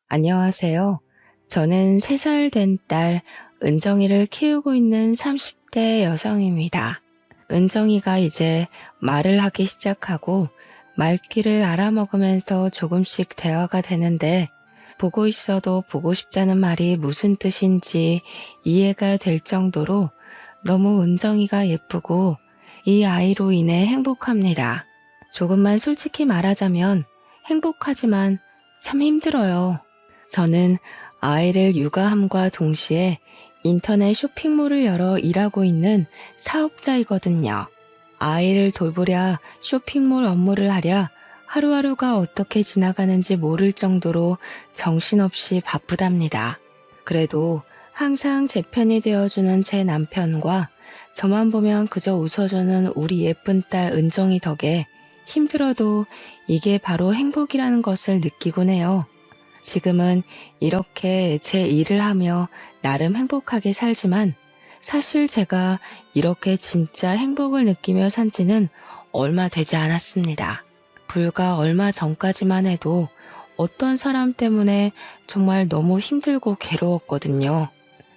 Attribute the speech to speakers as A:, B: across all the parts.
A: 안녕하세요. 저는 3살 된 딸 은정이를 키우고 있는 30대 여성입니다. 은정이가 이제 말을 하기 시작하고 말귀를 알아먹으면서 조금씩 대화가 되는데 보고 있어도 보고 싶다는 말이 무슨 뜻인지 이해가 될 정도로 너무 은정이가 예쁘고 이 아이로 인해 행복합니다. 조금만 솔직히 말하자면 행복하지만 참 힘들어요. 저는 아이를 육아함과 동시에 인터넷 쇼핑몰을 열어 일하고 있는 사업자이거든요. 아이를 돌보랴 쇼핑몰 업무를 하랴 하루하루가 어떻게 지나가는지 모를 정도로 정신없이 바쁘답니다. 그래도 항상 제 편이 되어주는 제 남편과 저만 보면 그저 웃어주는 우리 예쁜 딸 은정이 덕에 힘들어도 이게 바로 행복이라는 것을 느끼곤 해요. 지금은 이렇게 제 일을 하며 나름 행복하게 살지만 사실 제가 이렇게 진짜 행복을 느끼며 산 지는 얼마 되지 않았습니다. 불과 얼마 전까지만 해도 어떤 사람 때문에 정말 너무 힘들고 괴로웠거든요.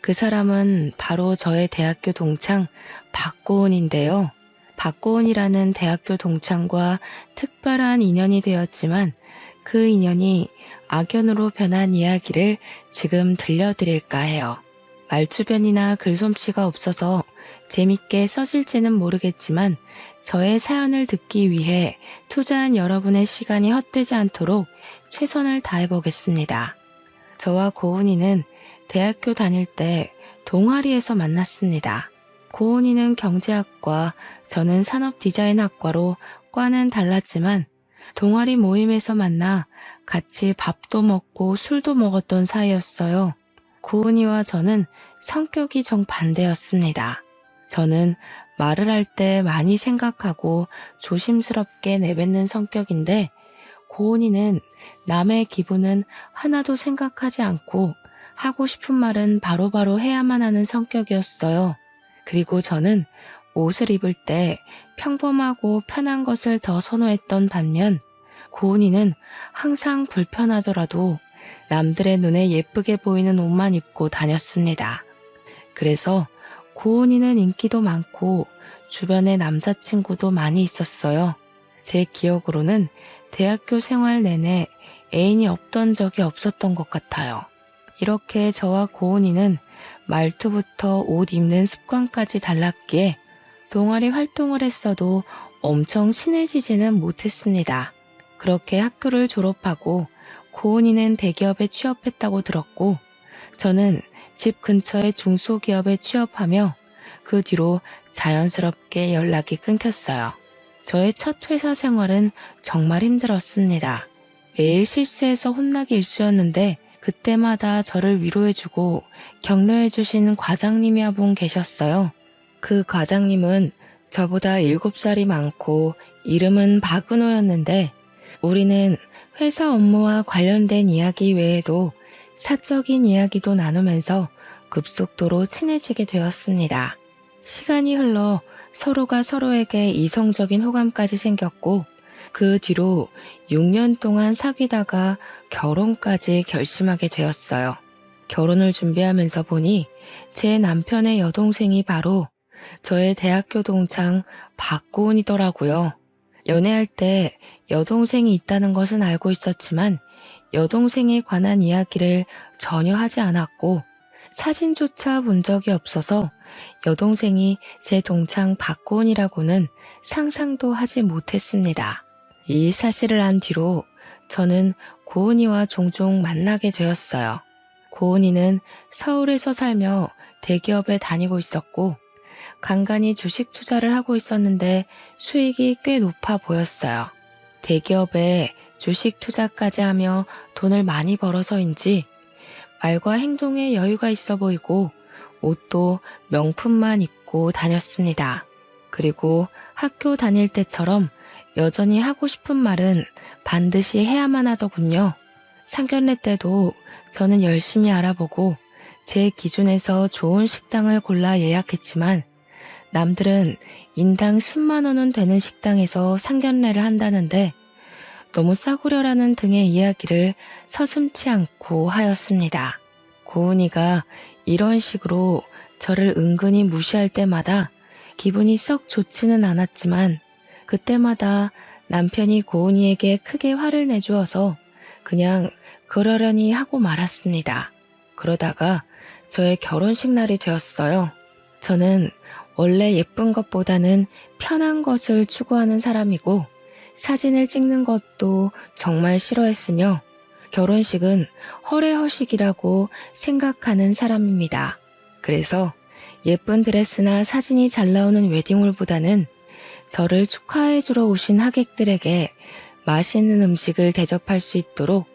A: 그 사람은 바로 저의 대학교 동창 박고은인데요. 박고은이라는 대학교 동창과 특별한 인연이 되었지만 그 인연이 악연으로 변한 이야기를 지금 들려드릴까 해요. 말주변이나 글솜씨가 없어서 재밌게 써질지는 모르겠지만 저의 사연을 듣기 위해 투자한 여러분의 시간이 헛되지 않도록 최선을 다해보겠습니다. 저와 고은이는 대학교 다닐 때 동아리에서 만났습니다. 고은이는 경제학과, 저는 산업디자인학과로 과는 달랐지만 동아리 모임에서 만나 같이 밥도 먹고 술도 먹었던 사이였어요. 고은이와 저는 성격이 정반대였습니다. 저는 말을 할 때 많이 생각하고 조심스럽게 내뱉는 성격인데 고은이는 남의 기분은 하나도 생각하지 않고 하고 싶은 말은 바로바로 해야만 하는 성격이었어요. 그리고 저는 옷을 입을 때 평범하고 편한 것을 더 선호했던 반면 고은이는 항상 불편하더라도 남들의 눈에 예쁘게 보이는 옷만 입고 다녔습니다. 그래서 고은이는 인기도 많고 주변에 남자친구도 많이 있었어요. 제 기억으로는 대학교 생활 내내 애인이 없던 적이 없었던 것 같아요. 이렇게 저와 고은이는 말투부터 옷 입는 습관까지 달랐기에 동아리 활동을 했어도 엄청 친해지지는 못했습니다. 그렇게 학교를 졸업하고 고은이는 대기업에 취업했다고 들었고 저는 집 근처의 중소기업에 취업하며 그 뒤로 자연스럽게 연락이 끊겼어요. 저의 첫 회사 생활은 정말 힘들었습니다. 매일 실수해서 혼나기 일쑤였는데 그때마다 저를 위로해주고 격려해주신 과장님이 한 분 계셨어요. 그 과장님은 저보다 7살이 많고 이름은 박은호였는데 우리는 회사 업무와 관련된 이야기 외에도 사적인 이야기도 나누면서 급속도로 친해지게 되었습니다. 시간이 흘러 서로가 서로에게 이성적인 호감까지 생겼고 그 뒤로 6년 동안 사귀다가 결혼까지 결심하게 되었어요. 결혼을 준비하면서 보니 제 남편의 여동생이 바로 저의 대학교 동창 박고은이더라고요. 연애할 때 여동생이 있다는 것은 알고 있었지만 여동생에 관한 이야기를 전혀 하지 않았고 사진조차 본 적이 없어서 여동생이 제 동창 박고은이라고는 상상도 하지 못했습니다. 이 사실을 안 뒤로 저는 고은이와 종종 만나게 되었어요. 고은이는 서울에서 살며 대기업에 다니고 있었고 간간히 주식 투자를 하고 있었는데 수익이 꽤 높아 보였어요. 대기업에 주식 투자까지 하며 돈을 많이 벌어서인지 말과 행동에 여유가 있어 보이고 옷도 명품만 입고 다녔습니다. 그리고 학교 다닐 때처럼 여전히 하고 싶은 말은 반드시 해야만 하더군요. 상견례 때도 저는 열심히 알아보고 제 기준에서 좋은 식당을 골라 예약했지만 남들은 인당 10만 원은 되는 식당에서 상견례를 한다는데 너무 싸구려라는 등의 이야기를 서슴지 않고 하였습니다. 고은이가 이런 식으로 저를 은근히 무시할 때마다 기분이 썩 좋지는 않았지만 그때마다 남편이 고은이에게 크게 화를 내주어서 그냥 그러려니 하고 말았습니다. 그러다가 저의 결혼식 날이 되었어요. 저는 원래 예쁜 것보다는 편한 것을 추구하는 사람이고 사진을 찍는 것도 정말 싫어했으며 결혼식은 허례허식이라고 생각하는 사람입니다. 그래서 예쁜 드레스나 사진이 잘 나오는 웨딩홀보다는 저를 축하해주러 오신 하객들에게 맛있는 음식을 대접할 수 있도록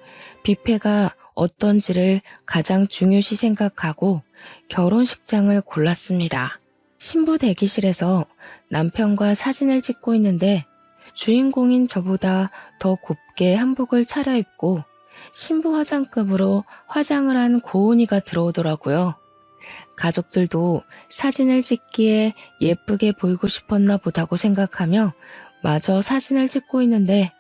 A: 뷔페가 어떤지를 가장 중요시 생각하고 결혼식장을 골랐습니다. 신부 대기실에서 남편과 사진을 찍고 있는데 주인공인 저보다 더 곱게 한복을 차려입고 신부 화장급으로 화장을 한 고은이가 들어오더라고요. 가족들도 사진을 찍기에 예쁘게 보이고 싶었나 보다고 생각하며 마저 사진을 찍고 있는데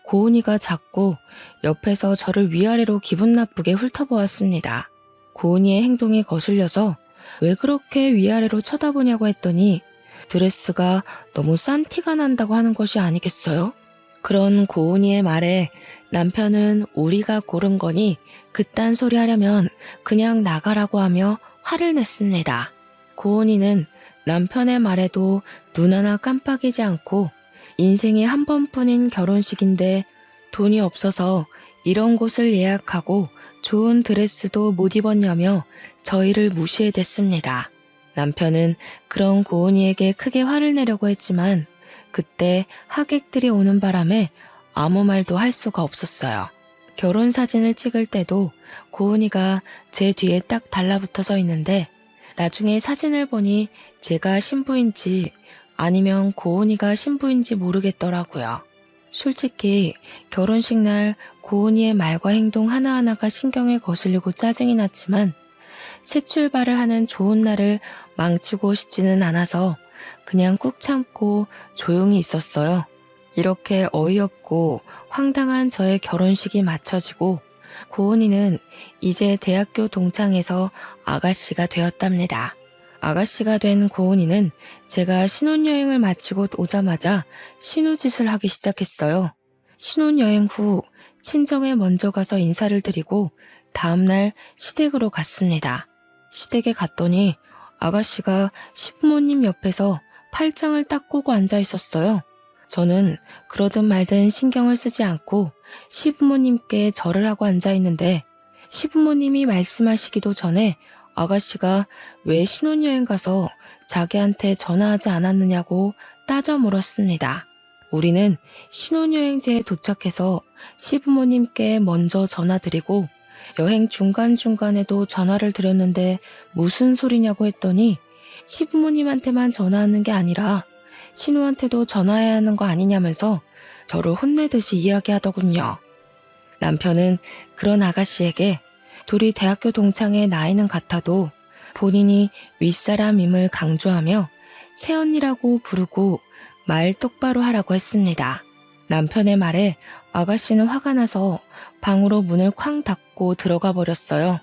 A: 고은이가 자꾸 옆에서 저를 위아래로 기분 나쁘게 훑어보았습니다. 고은이의 행동에 거슬려서 왜 그렇게 위아래로 쳐다보냐고 했더니 드레스가 너무 싼 티가 난다고 하는 것이 아니겠어요? 그런 고은이의 말에 남편은 우리가 고른 거니 그딴 소리 하려면 그냥 나가라고 하며 화를 냈습니다. 고은이는 남편의 말에도 눈 하나 깜빡이지 않고 인생에 한 번뿐인 결혼식인데 돈이 없어서 이런 곳을 예약하고 좋은 드레스도 못 입었냐며 저희를 무시해댔습니다. 남편은 그런 고은이에게 크게 화를 내려고 했지만 그때 하객들이 오는 바람에 아무 말도 할 수가 없었어요. 결혼 사진을 찍을 때도 고은이가 제 뒤에 딱 달라붙어 서 있는데 나중에 사진을 보니 제가 신부인지 아니면 고은이가 신부인지 모르겠더라고요. 솔직히 결혼식 날 고은이의 말과 행동 하나하나가 신경에 거슬리고 짜증이 났지만 새 출발을 하는 좋은 날을 망치고 싶지는 않아서 그냥 꾹 참고 조용히 있었어요. 이렇게 어이없고 황당한 저의 결혼식이 마쳐지고 고은이는 이제 대학교 동창에서 아가씨가 되었답니다. 아가씨가 된 고은이는 제가 신혼여행을 마치고 오자마자 신우짓을 하기 시작했어요. 신혼여행 후 친정에 먼저 가서 인사를 드리고 다음날 시댁으로 갔습니다. 시댁에 갔더니 아가씨가 시부모님 옆에서 팔짱을 딱 꼬고 앉아 있었어요. 저는 그러든 말든 신경을 쓰지 않고 시부모님께 절을 하고 앉아 있는데 시부모님이 말씀하시기도 전에 아가씨가 왜 신혼여행 가서 자기한테 전화하지 않았느냐고 따져 물었습니다. 우리는 신혼여행지에 도착해서 시부모님께 먼저 전화드리고 여행 중간중간에도 전화를 드렸는데 무슨 소리냐고 했더니 시부모님한테만 전화하는 게 아니라 신우한테도 전화해야 하는 거 아니냐면서 저를 혼내듯이 이야기하더군요. 남편은 그런 아가씨에게 둘이 대학교 동창의 나이는 같아도 본인이 윗사람임을 강조하며 새언니라고 부르고 말 똑바로 하라고 했습니다. 남편의 말에 아가씨는 화가 나서 방으로 문을 쾅 닫고 들어가 버렸어요.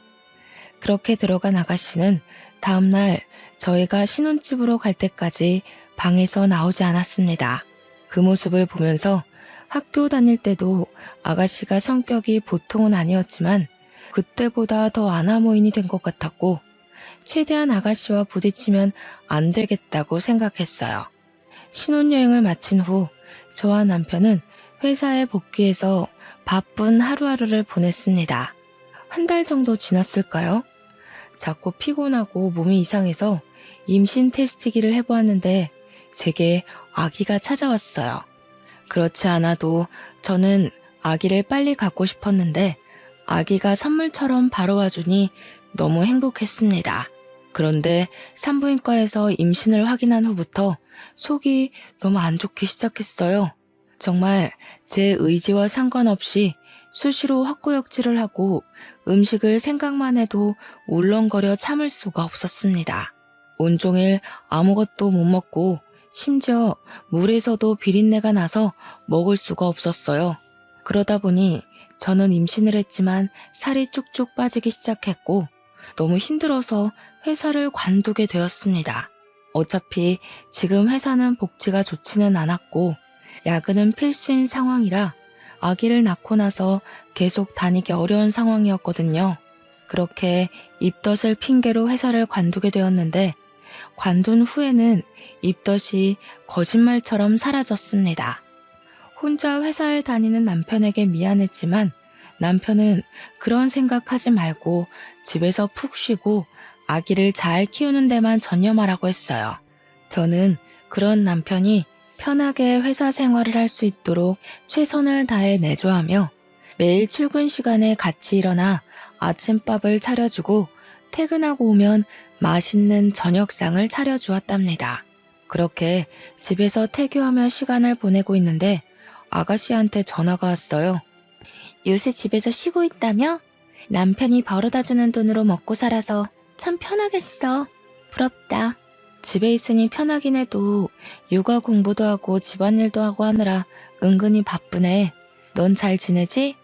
A: 그렇게 들어간 아가씨는 다음날 저희가 신혼집으로 갈 때까지 방에서 나오지 않았습니다. 그 모습을 보면서 학교 다닐 때도 아가씨가 성격이 보통은 아니었지만 그때보다 더 아나모인이 된 것 같았고 최대한 아가씨와 부딪히면 안 되겠다고 생각했어요. 신혼여행을 마친 후 저와 남편은 회사에 복귀해서 바쁜 하루하루를 보냈습니다. 한 달 정도 지났을까요? 자꾸 피곤하고 몸이 이상해서 임신 테스트기를 해보았는데 제게 아기가 찾아왔어요. 그렇지 않아도 저는 아기를 빨리 갖고 싶었는데 아기가 선물처럼 바로 와주니 너무 행복했습니다. 그런데 산부인과에서 임신을 확인한 후부터 속이 너무 안 좋기 시작했어요. 정말 제 의지와 상관없이 수시로 헛구역질을 하고 음식을 생각만 해도 울렁거려 참을 수가 없었습니다. 온종일 아무것도 못 먹고 심지어 물에서도 비린내가 나서 먹을 수가 없었어요. 그러다 보니 저는 임신을 했지만 살이 쭉쭉 빠지기 시작했고 너무 힘들어서 회사를 관두게 되었습니다. 어차피 지금 회사는 복지가 좋지는 않았고 야근은 필수인 상황이라 아기를 낳고 나서 계속 다니기 어려운 상황이었거든요. 그렇게 입덧을 핑계로 회사를 관두게 되었는데 관둔 후에는 입덧이 거짓말처럼 사라졌습니다. 혼자 회사에 다니는 남편에게 미안했지만 남편은 그런 생각하지 말고 집에서 푹 쉬고 아기를 잘 키우는 데만 전념하라고 했어요. 저는 그런 남편이 편하게 회사 생활을 할 수 있도록 최선을 다해 내조하며 매일 출근 시간에 같이 일어나 아침밥을 차려주고 퇴근하고 오면 맛있는 저녁상을 차려주었답니다. 그렇게 집에서 태교하며 시간을 보내고 있는데 아가씨한테 전화가 왔어요. 요새 집에서 쉬고 있다며? 남편이 벌어다주는 돈으로 먹고 살아서 참 편하겠어. 부럽다. 집에 있으니 편하긴 해도 육아 공부도 하고 집안일도 하고 하느라 은근히 바쁘네. 넌 잘 지내지?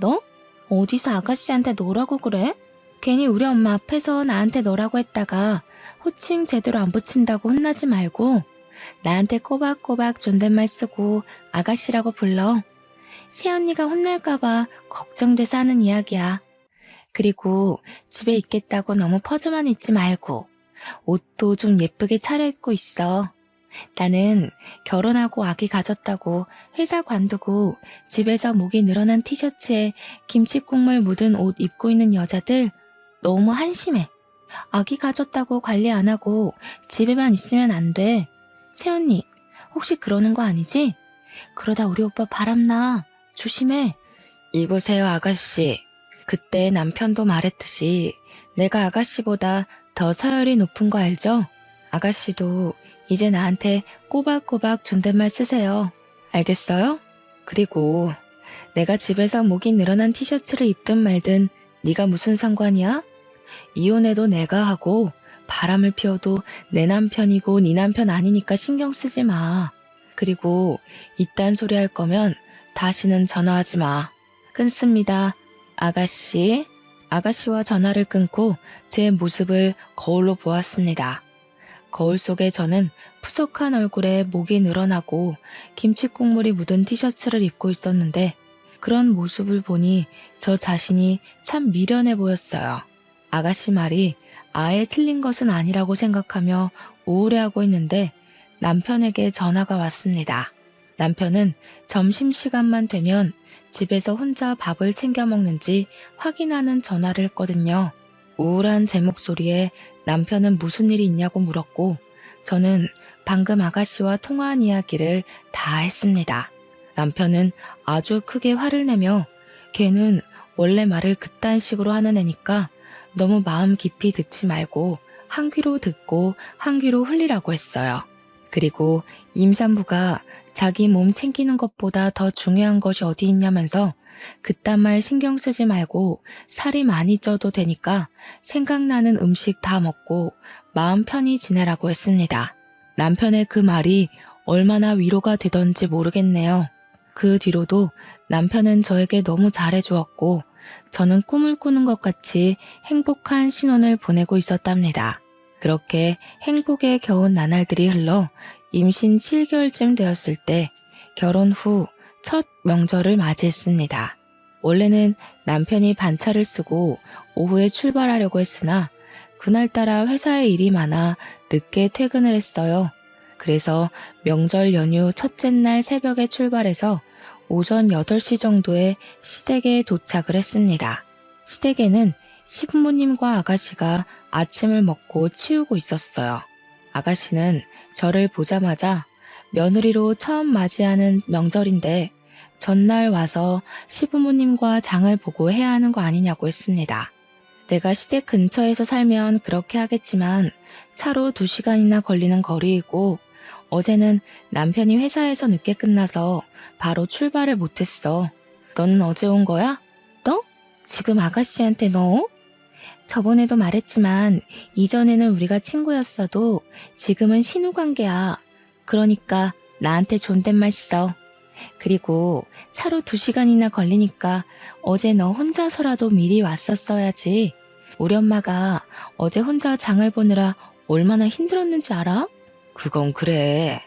A: 너? 어디서 아가씨한테 너라고 그래? 괜히 우리 엄마 앞에서 나한테 너라고 했다가 호칭 제대로 안 붙인다고 혼나지 말고 나한테 꼬박꼬박 존댓말 쓰고 아가씨라고 불러. 새언니가 혼날까봐 걱정돼서 하는 이야기야. 그리고 집에 있겠다고 너무 퍼져만 있지 말고 옷도 좀 예쁘게 차려입고 있어. 나는 결혼하고 아기 가졌다고 회사 관두고 집에서 목이 늘어난 티셔츠에 김치국물 묻은 옷 입고 있는 여자들 너무 한심해. 아기 가졌다고 관리 안 하고 집에만 있으면 안 돼. 새언니, 혹시 그러는 거 아니지? 그러다 우리 오빠 바람나. 조심해. 이보세요, 아가씨. 그때 남편도 말했듯이 내가 아가씨보다 더 서열이 높은 거 알죠? 아가씨도 이제 나한테 꼬박꼬박 존댓말 쓰세요. 알겠어요? 그리고 내가 집에서 목이 늘어난 티셔츠를 입든 말든 네가 무슨 상관이야? 이혼해도 내가 하고 바람을 피워도 내 남편이고 네 남편 아니니까 신경 쓰지 마. 그리고 이딴 소리 할 거면 다시는 전화하지 마. 끊습니다. 아가씨. 아가씨와 전화를 끊고 제 모습을 거울로 보았습니다. 거울 속에 저는 푸석한 얼굴에 목이 늘어나고 김치국물이 묻은 티셔츠를 입고 있었는데 그런 모습을 보니 저 자신이 참 미련해 보였어요. 아가씨 말이 아예 틀린 것은 아니라고 생각하며 우울해하고 있는데 남편에게 전화가 왔습니다. 남편은 점심시간만 되면 집에서 혼자 밥을 챙겨 먹는지 확인하는 전화를 했거든요. 우울한 제 목소리에 남편은 무슨 일이 있냐고 물었고 저는 방금 아가씨와 통화한 이야기를 다 했습니다. 남편은 아주 크게 화를 내며 걔는 원래 말을 그딴 식으로 하는 애니까 너무 마음 깊이 듣지 말고 한 귀로 듣고 한 귀로 흘리라고 했어요. 그리고 임산부가 자기 몸 챙기는 것보다 더 중요한 것이 어디 있냐면서 그딴 말 신경 쓰지 말고 살이 많이 쪄도 되니까 생각나는 음식 다 먹고 마음 편히 지내라고 했습니다. 남편의 그 말이 얼마나 위로가 되던지 모르겠네요. 그 뒤로도 남편은 저에게 너무 잘해주었고 저는 꿈을 꾸는 것 같이 행복한 신혼을 보내고 있었답니다. 그렇게 행복에 겨운 나날들이 흘러 임신 7개월쯤 되었을 때 결혼 후 첫 명절을 맞이했습니다. 원래는 남편이 반차를 쓰고 오후에 출발하려고 했으나 그날따라 회사에 일이 많아 늦게 퇴근을 했어요. 그래서 명절 연휴 첫째 날 새벽에 출발해서 오전 8시 정도에 시댁에 도착을 했습니다. 시댁에는 시부모님과 아가씨가 아침을 먹고 치우고 있었어요. 아가씨는 저를 보자마자 며느리로 처음 맞이하는 명절인데 전날 와서 시부모님과 장을 보고 해야 하는 거 아니냐고 했습니다. 내가 시댁 근처에서 살면 그렇게 하겠지만 차로 2시간이나 걸리는 거리이고 어제는 남편이 회사에서 늦게 끝나서 바로 출발을 못했어. 너는 어제 온 거야? 너? 지금 아가씨한테 너? 저번에도 말했지만 이전에는 우리가 친구였어도 지금은 신우관계야. 그러니까 나한테 존댓말 써. 그리고 차로 2시간이나 걸리니까 어제 너 혼자서라도 미리 왔었어야지. 우리 엄마가 어제 혼자 장을 보느라 얼마나 힘들었는지 알아? 그건 그래.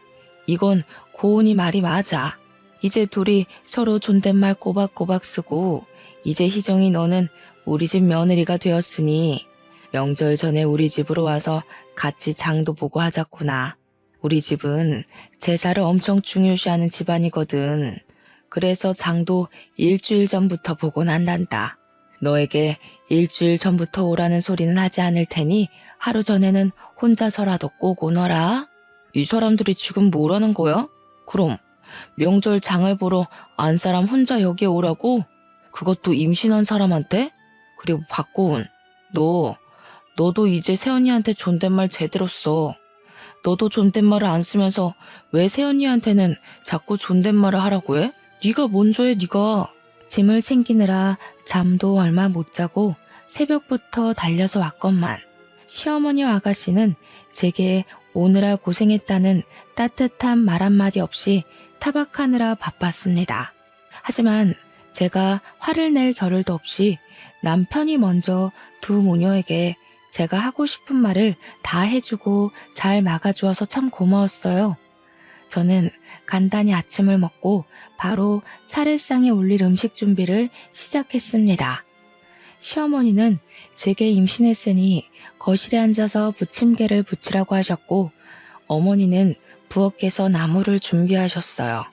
A: 이건 고은이 말이 맞아. 이제 둘이 서로 존댓말 꼬박꼬박 쓰고 이제 희정이 너는 우리 집 며느리가 되었으니 명절 전에 우리 집으로 와서 같이 장도 보고 하자꾸나. 우리 집은 제사를 엄청 중요시하는 집안이거든. 그래서 장도 일주일 전부터 보고 난단다. 너에게 일주일 전부터 오라는 소리는 하지 않을 테니 하루 전에는 혼자서라도 꼭 오너라. 이 사람들이 지금 뭐라는 거야? 그럼 명절 장을 보러 안 사람 혼자 여기에 오라고? 그것도 임신한 사람한테? 그리고 박고은, 너도 이제 새언니한테 존댓말 제대로 써. 너도 존댓말을 안 쓰면서 왜 새언니한테는 자꾸 존댓말을 하라고 해? 네가 먼저 해, 네가. 짐을 챙기느라 잠도 얼마 못 자고 새벽부터 달려서 왔건만 시어머니와 아가씨는 제게 오느라 고생했다는 따뜻한 말 한마디 없이 타박하느라 바빴습니다. 하지만 제가 화를 낼 겨를도 없이 남편이 먼저 두 모녀에게 제가 하고 싶은 말을 다 해주고 잘 막아주어서 참 고마웠어요. 저는 간단히 아침을 먹고 바로 차례상에 올릴 음식 준비를 시작했습니다. 시어머니는 제게 임신했으니 거실에 앉아서 부침개를 부치라고 하셨고 어머니는 부엌에서 나물을 준비하셨어요.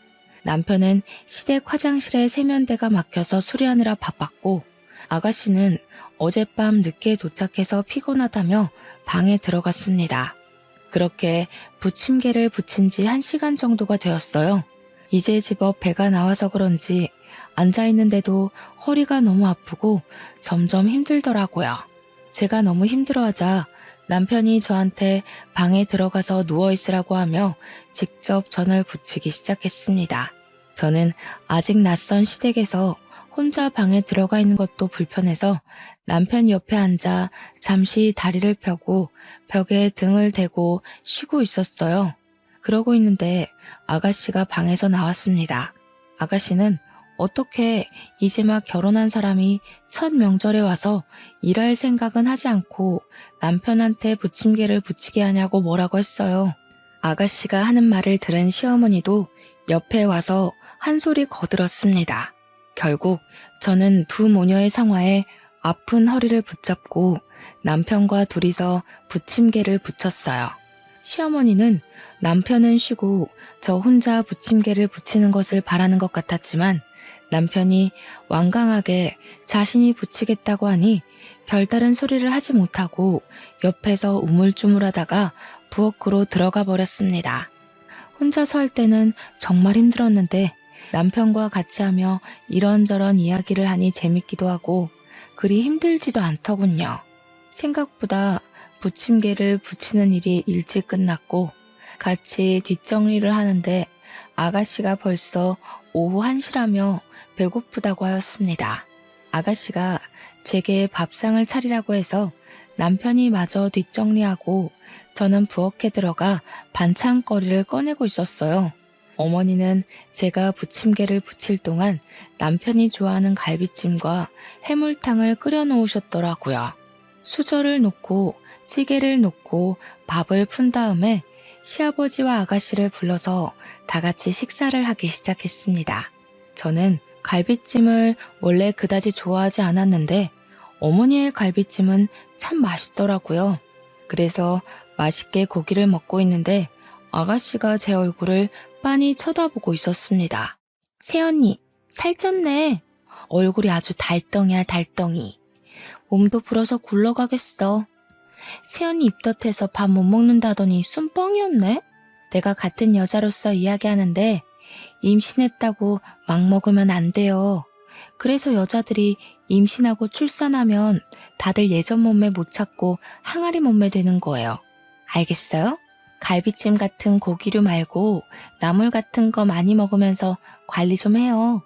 A: 남편은 시댁 화장실에 세면대가 막혀서 수리하느라 바빴고 아가씨는 어젯밤 늦게 도착해서 피곤하다며 방에 들어갔습니다. 그렇게 부침개를 부친 지 1시간 정도가 되었어요. 이제 제법 배가 나와서 그런지 앉아있는데도 허리가 너무 아프고 점점 힘들더라고요. 제가 너무 힘들어하자 남편이 저한테 방에 들어가서 누워있으라고 하며 직접 전을 부치기 시작했습니다. 저는 아직 낯선 시댁에서 혼자 방에 들어가 있는 것도 불편해서 남편 옆에 앉아 잠시 다리를 펴고 벽에 등을 대고 쉬고 있었어요. 그러고 있는데 아가씨가 방에서 나왔습니다. 아가씨는 어떻게 이제 막 결혼한 사람이 첫 명절에 와서 일할 생각은 하지 않고 남편한테 부침개를 부치게 하냐고 뭐라고 했어요. 아가씨가 하는 말을 들은 시어머니도 옆에 와서 한 소리 거들었습니다. 결국 저는 두 모녀의 상화에 아픈 허리를 붙잡고 남편과 둘이서 부침개를 부쳤어요. 시어머니는 남편은 쉬고 저 혼자 부침개를 부치는 것을 바라는 것 같았지만 남편이 완강하게 자신이 부치겠다고 하니 별다른 소리를 하지 못하고 옆에서 우물쭈물하다가 부엌으로 들어가 버렸습니다. 혼자서 할 때는 정말 힘들었는데 남편과 같이 하며 이런저런 이야기를 하니 재밌기도 하고 그리 힘들지도 않더군요. 생각보다 부침개를 부치는 일이 일찍 끝났고 같이 뒷정리를 하는데 아가씨가 벌써 오후 1시라며 배고프다고 하였습니다. 아가씨가 제게 밥상을 차리라고 해서 남편이 마저 뒷정리하고 저는 부엌에 들어가 반찬거리를 꺼내고 있었어요. 어머니는 제가 부침개를 부칠 동안 남편이 좋아하는 갈비찜과 해물탕을 끓여 놓으셨더라고요. 수저를 놓고 찌개를 놓고 밥을 푼 다음에 시아버지와 아가씨를 불러서 다 같이 식사를 하기 시작했습니다. 저는 갈비찜을 원래 그다지 좋아하지 않았는데 어머니의 갈비찜은 참 맛있더라고요. 그래서 맛있게 고기를 먹고 있는데 아가씨가 제 얼굴을 빤히 쳐다보고 있었습니다. 새언니, 살쪘네. 얼굴이 아주 달덩이야, 달덩이. 몸도 불어서 굴러가겠어. 새언니 입덧해서 밥 못 먹는다더니 순뻥이었네. 내가 같은 여자로서 이야기하는데 임신했다고 막 먹으면 안 돼요. 그래서 여자들이 임신하고 출산하면 다들 예전 몸매 못 찾고 항아리 몸매 되는 거예요. 알겠어요? 갈비찜 같은 고기류 말고 나물 같은 거 많이 먹으면서 관리 좀 해요.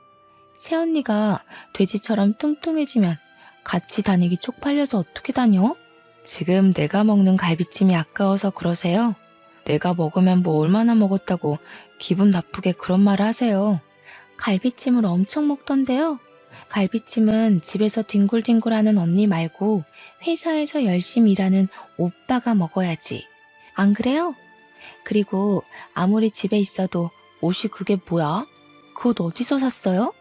A: 새언니가 돼지처럼 뚱뚱해지면 같이 다니기 쪽팔려서 어떻게 다녀? 지금 내가 먹는 갈비찜이 아까워서 그러세요? 내가 먹으면 뭐 얼마나 먹었다고 기분 나쁘게 그런 말을 하세요. 갈비찜을 엄청 먹던데요. 갈비찜은 집에서 뒹굴뒹굴하는 언니 말고 회사에서 열심히 일하는 오빠가 먹어야지. 안 그래요? 그리고 아무리 집에 있어도 옷이 그게 뭐야? 그 옷 어디서 샀어요?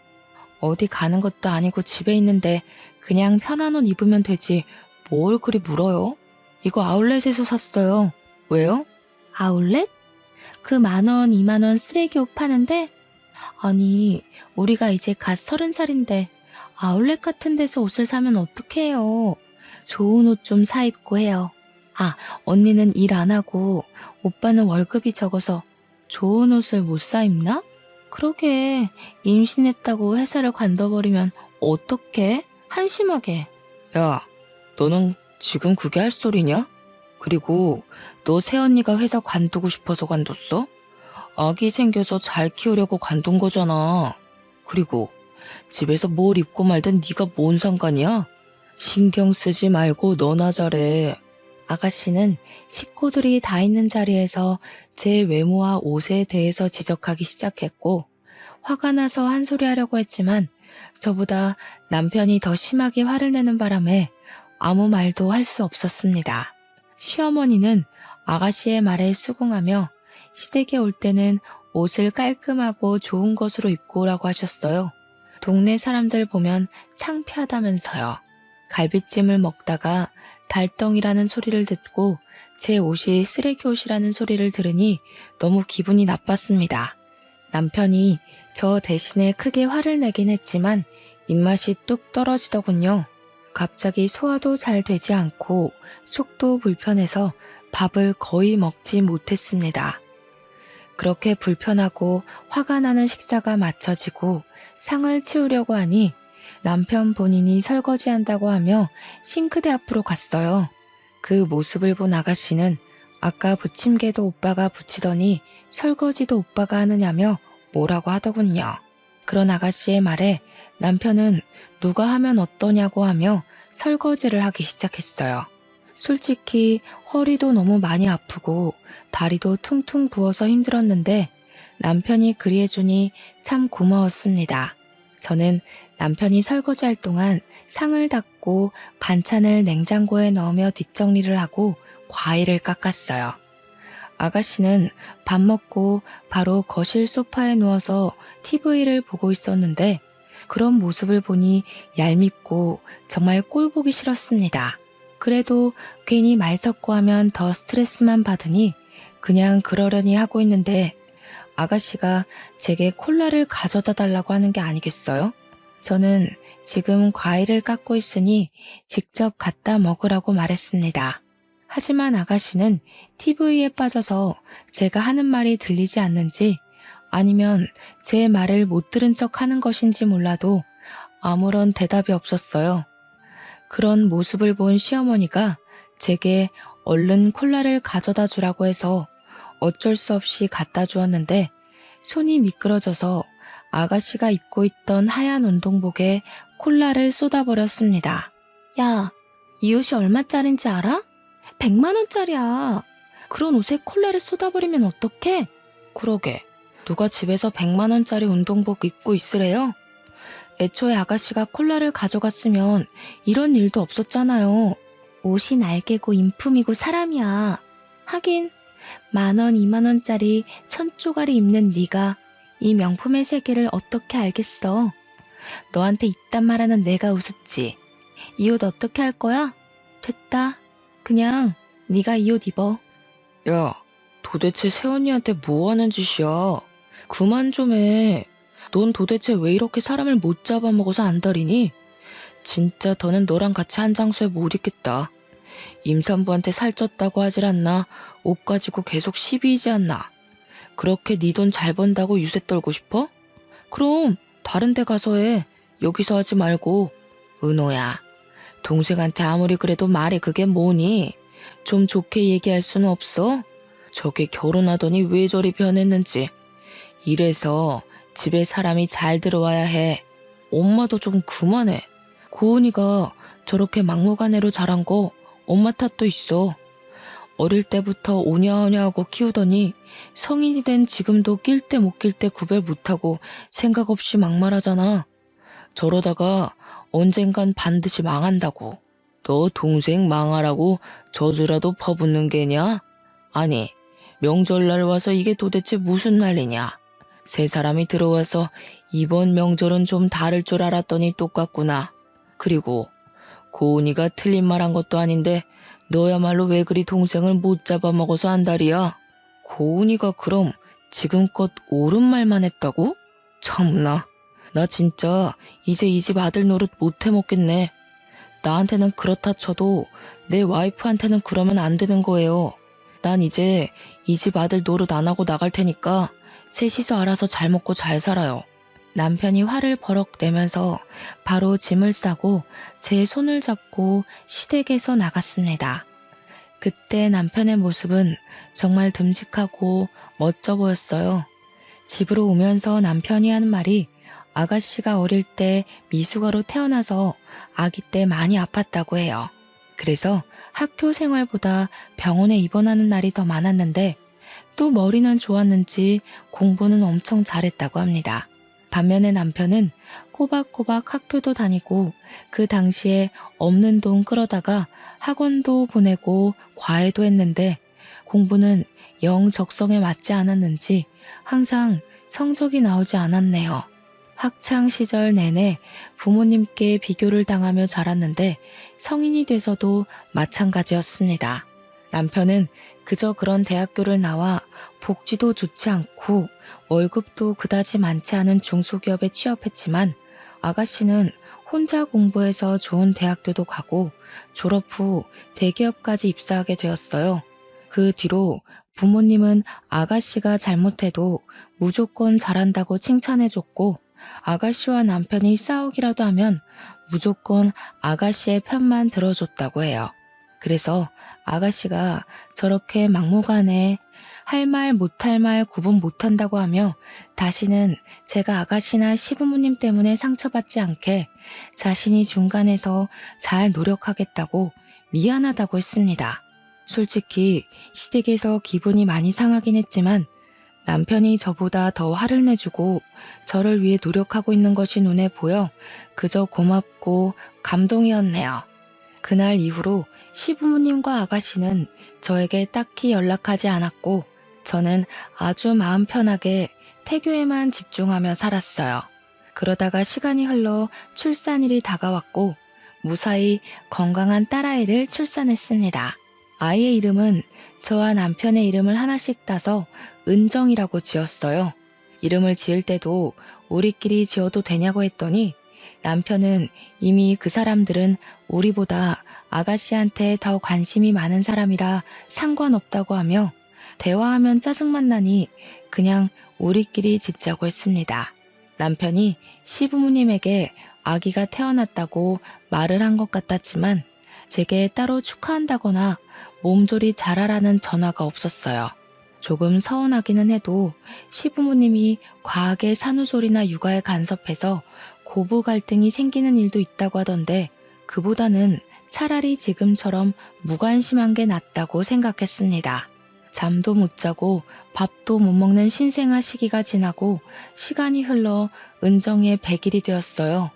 A: 어디 가는 것도 아니고 집에 있는데 그냥 편한 옷 입으면 되지. 뭘 그리 물어요? 이거 아울렛에서 샀어요. 왜요? 아울렛? 그 10,000원, 20,000원 쓰레기 옷 파는데? 아니, 우리가 이제 갓 30살인데 아울렛 같은 데서 옷을 사면 어떡해요. 좋은 옷 좀 사 입고 해요. 아, 언니는 일 안 하고 오빠는 월급이 적어서 좋은 옷을 못 사 입나? 그러게, 임신했다고 회사를 관둬버리면 어떡해? 한심하게. 야, 너는 지금 그게 할 소리냐? 그리고 너 새언니가 회사 관두고 싶어서 관뒀어? 아기 생겨서 잘 키우려고 관둔 거잖아. 그리고 집에서 뭘 입고 말든 네가 뭔 상관이야? 신경 쓰지 말고 너나 잘해. 아가씨는 식구들이 다 있는 자리에서 제 외모와 옷에 대해서 지적하기 시작했고, 화가 나서 한 소리 하려고 했지만 저보다 남편이 더 심하게 화를 내는 바람에 아무 말도 할 수 없었습니다. 시어머니는 아가씨의 말에 수긍하며 시댁에 올 때는 옷을 깔끔하고 좋은 것으로 입고 오라고 하셨어요. 동네 사람들 보면 창피하다면서요. 갈비찜을 먹다가 달덩이라는 소리를 듣고 제 옷이 쓰레기 옷이라는 소리를 들으니 너무 기분이 나빴습니다. 남편이 저 대신에 크게 화를 내긴 했지만 입맛이 뚝 떨어지더군요. 갑자기 소화도 잘 되지 않고 속도 불편해서 밥을 거의 먹지 못했습니다. 그렇게 불편하고 화가 나는 식사가 마쳐지고 상을 치우려고 하니 남편 본인이 설거지한다고 하며 싱크대 앞으로 갔어요. 그 모습을 본 아가씨는 아까 부침개도 오빠가 부치더니 설거지도 오빠가 하느냐며 뭐라고 하더군요. 그런 아가씨의 말에 남편은 누가 하면 어떠냐고 하며 설거지를 하기 시작했어요. 솔직히 허리도 너무 많이 아프고 다리도 퉁퉁 부어서 힘들었는데 남편이 그리해주니 참 고마웠습니다. 저는 남편이 설거지할 동안 상을 닦고 반찬을 냉장고에 넣으며 뒷정리를 하고 과일을 깎았어요. 아가씨는 밥 먹고 바로 거실 소파에 누워서 TV를 보고 있었는데 그런 모습을 보니 얄밉고 정말 꼴보기 싫었습니다. 그래도 괜히 말 섞고 하면 더 스트레스만 받으니 그냥 그러려니 하고 있는데 아가씨가 제게 콜라를 가져다 달라고 하는 게 아니겠어요? 저는 지금 과일을 깎고 있으니 직접 갖다 먹으라고 말했습니다. 하지만 아가씨는 TV에 빠져서 제가 하는 말이 들리지 않는지 아니면 제 말을 못 들은 척 하는 것인지 몰라도 아무런 대답이 없었어요. 그런 모습을 본 시어머니가 제게 얼른 콜라를 가져다 주라고 해서 어쩔 수 없이 갖다 주었는데 손이 미끄러져서 아가씨가 입고 있던 하얀 운동복에 콜라를 쏟아버렸습니다. 야, 이 옷이 얼마짜린지 알아? 100만 원짜리야. 그런 옷에 콜라를 쏟아버리면 어떡해? 그러게, 누가 집에서 100만 원짜리 운동복 입고 있으래요? 애초에 아가씨가 콜라를 가져갔으면 이런 일도 없었잖아요. 옷이 날개고 인품이고 사람이야. 하긴 10,000원, 20,000원짜리 1000조가리 입는 네가 이 명품의 세계를 어떻게 알겠어. 너한테 이딴 말하는 내가 우습지. 이 옷 어떻게 할 거야? 됐다. 그냥 네가 이 옷 입어. 야, 도대체 새언니한테 뭐 하는 짓이야? 그만 좀 해. 넌 도대체 왜 이렇게 사람을 못 잡아먹어서 안달이니? 진짜 더는 너랑 같이 한 장소에 못 있겠다. 임산부한테 살쪘다고 하질 않나? 옷 가지고 계속 시비이지 않나? 그렇게 네 돈 잘 번다고 유세 떨고 싶어? 그럼 다른 데 가서 해. 여기서 하지 말고. 은호야, 동생한테 아무리 그래도 말이 그게 뭐니? 좀 좋게 얘기할 수는 없어? 저게 결혼하더니 왜 저리 변했는지. 이래서 집에 사람이 잘 들어와야 해. 엄마도 좀 그만해. 고은이가 저렇게 막무가내로 자란 거 엄마 탓도 있어. 어릴 때부터 오냐오냐하고 키우더니 성인이 된 지금도 낄 때 못 낄 때 구별 못하고 생각 없이 막말하잖아. 저러다가 언젠간 반드시 망한다고. 너 동생 망하라고 저주라도 퍼붓는 게냐? 아니, 명절날 와서 이게 도대체 무슨 난리냐? 세 사람이 들어와서 이번 명절은 좀 다를 줄 알았더니 똑같구나. 그리고 고은이가 틀린 말 한 것도 아닌데 너야말로 왜 그리 동생을 못 잡아먹어서 안달이야? 고은이가 그럼 지금껏 옳은 말만 했다고? 참나, 나 진짜 이제 이 집 아들 노릇 못 해먹겠네. 나한테는 그렇다 쳐도 내 와이프한테는 그러면 안 되는 거예요. 난 이제 이 집 아들 노릇 안 하고 나갈 테니까 셋이서 알아서 잘 먹고 잘 살아요. 남편이 화를 버럭 내면서 바로 짐을 싸고 제 손을 잡고 시댁에서 나갔습니다. 그때 남편의 모습은 정말 듬직하고 멋져 보였어요. 집으로 오면서 남편이 하는 말이 아가씨가 어릴 때 미숙아로 태어나서 아기 때 많이 아팠다고 해요. 그래서 학교 생활보다 병원에 입원하는 날이 더 많았는데 또 머리는 좋았는지 공부는 엄청 잘했다고 합니다. 반면에 남편은 꼬박꼬박 학교도 다니고 그 당시에 없는 돈 끌어다가 학원도 보내고 과외도 했는데 공부는 영 적성에 맞지 않았는지 항상 성적이 나오지 않았네요. 학창 시절 내내 부모님께 비교를 당하며 자랐는데 성인이 돼서도 마찬가지였습니다. 남편은 그저 그런 대학교를 나와 복지도 좋지 않고 월급도 그다지 많지 않은 중소기업에 취업했지만 아가씨는 혼자 공부해서 좋은 대학교도 가고 졸업 후 대기업까지 입사하게 되었어요. 그 뒤로 부모님은 아가씨가 잘못해도 무조건 잘한다고 칭찬해줬고 아가씨와 남편이 싸우기라도 하면 무조건 아가씨의 편만 들어줬다고 해요. 그래서 아가씨가 저렇게 막무가내 할 말 못할 말 구분 못한다고 하며 다시는 제가 아가씨나 시부모님 때문에 상처받지 않게 자신이 중간에서 잘 노력하겠다고 미안하다고 했습니다. 솔직히 시댁에서 기분이 많이 상하긴 했지만 남편이 저보다 더 화를 내주고 저를 위해 노력하고 있는 것이 눈에 보여 그저 고맙고 감동이었네요. 그날 이후로 시부모님과 아가씨는 저에게 딱히 연락하지 않았고 저는 아주 마음 편하게 태교에만 집중하며 살았어요. 그러다가 시간이 흘러 출산일이 다가왔고 무사히 건강한 딸아이를 출산했습니다. 아이의 이름은 저와 남편의 이름을 하나씩 따서 은정이라고 지었어요. 이름을 지을 때도 우리끼리 지어도 되냐고 했더니 남편은 이미 그 사람들은 우리보다 아가씨한테 더 관심이 많은 사람이라 상관없다고 하며 대화하면 짜증만 나니 그냥 우리끼리 짓자고 했습니다. 남편이 시부모님에게 아기가 태어났다고 말을 한 것 같았지만 제게 따로 축하한다거나 몸조리 잘하라는 전화가 없었어요. 조금 서운하기는 해도 시부모님이 과하게 산후조리나 육아에 간섭해서 고부 갈등이 생기는 일도 있다고 하던데 그보다는 차라리 지금처럼 무관심한 게 낫다고 생각했습니다. 잠도 못 자고 밥도 못 먹는 신생아 시기가 지나고 시간이 흘러 은정이의 100일이 되었어요.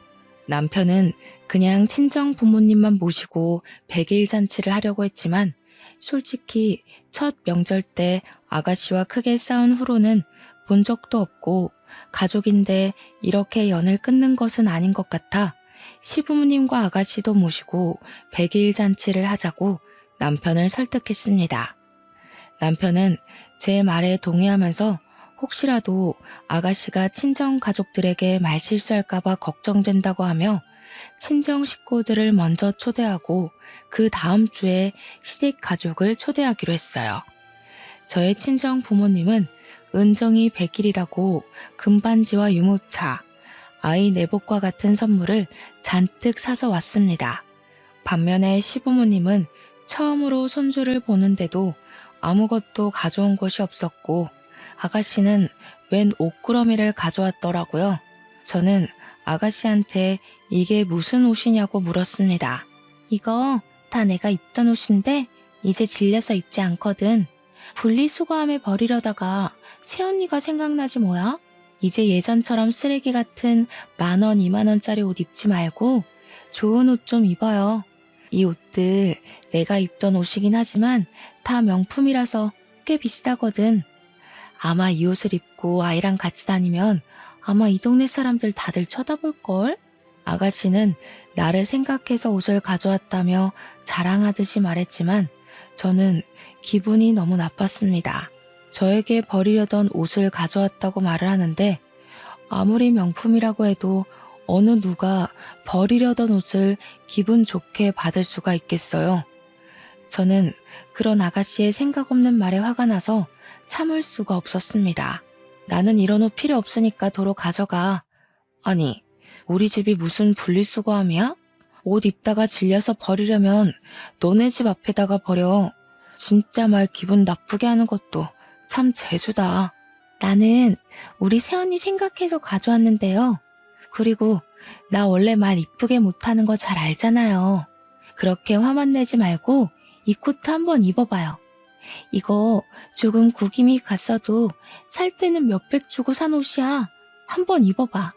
A: 남편은 그냥 친정 부모님만 모시고 100일 잔치를 하려고 했지만 솔직히 첫 명절 때 아가씨와 크게 싸운 후로는 본 적도 없고 가족인데 이렇게 연을 끊는 것은 아닌 것 같아 시부모님과 아가씨도 모시고 100일 잔치를 하자고 남편을 설득했습니다. 남편은 제 말에 동의하면서 혹시라도 아가씨가 친정 가족들에게 말실수할까봐 걱정된다고 하며 친정 식구들을 먼저 초대하고 그 다음 주에 시댁 가족을 초대하기로 했어요. 저의 친정 부모님은 은정이 100일이라고 금반지와 유모차, 아이 내복과 같은 선물을 잔뜩 사서 왔습니다. 반면에 시부모님은 처음으로 손주를 보는데도 아무것도 가져온 것이 없었고 아가씨는 웬 옷구러미를 가져왔더라고요. 저는 아가씨한테 이게 무슨 옷이냐고 물었습니다. 이거 다 내가 입던 옷인데 이제 질려서 입지 않거든. 분리수거함에 버리려다가 새언니가 생각나지 뭐야? 이제 예전처럼 쓰레기 같은 10,000원, 20,000원짜리 옷 입지 말고 좋은 옷 좀 입어요. 이 옷들 내가 입던 옷이긴 하지만 다 명품이라서 꽤 비싸거든. 아마 이 옷을 입고 아이랑 같이 다니면 아마 이 동네 사람들 다들 쳐다볼걸? 아가씨는 나를 생각해서 옷을 가져왔다며 자랑하듯이 말했지만 저는 기분이 너무 나빴습니다. 저에게 버리려던 옷을 가져왔다고 말을 하는데 아무리 명품이라고 해도 어느 누가 버리려던 옷을 기분 좋게 받을 수가 있겠어요. 저는 그런 아가씨의 생각 없는 말에 화가 나서 참을 수가 없었습니다. 나는 이런 옷 필요 없으니까 도로 가져가. 아니, 우리 집이 무슨 분리수거함이야? 옷 입다가 질려서 버리려면 너네 집 앞에다가 버려. 진짜 말 기분 나쁘게 하는 것도 참 재수다. 나는 우리 새언니 생각해서 가져왔는데요. 그리고 나 원래 말 이쁘게 못하는 거 잘 알잖아요. 그렇게 화만 내지 말고 이 코트 한번 입어봐요. 이거 조금 구김이 갔어도 살 때는 몇백 주고 산 옷이야. 한번 입어봐.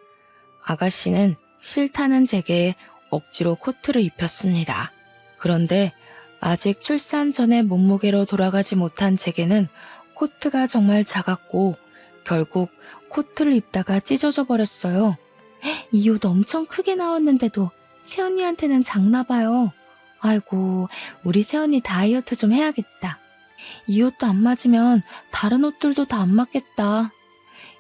A: 아가씨는 싫다는 제게 억지로 코트를 입혔습니다. 그런데 아직 출산 전에 몸무게로 돌아가지 못한 제게는 코트가 정말 작았고 결국 코트를 입다가 찢어져 버렸어요. 이 옷 엄청 크게 나왔는데도 새언니한테는 작나 봐요. 아이고, 우리 새언니 다이어트 좀 해야겠다. 이 옷도 안 맞으면 다른 옷들도 다 안 맞겠다.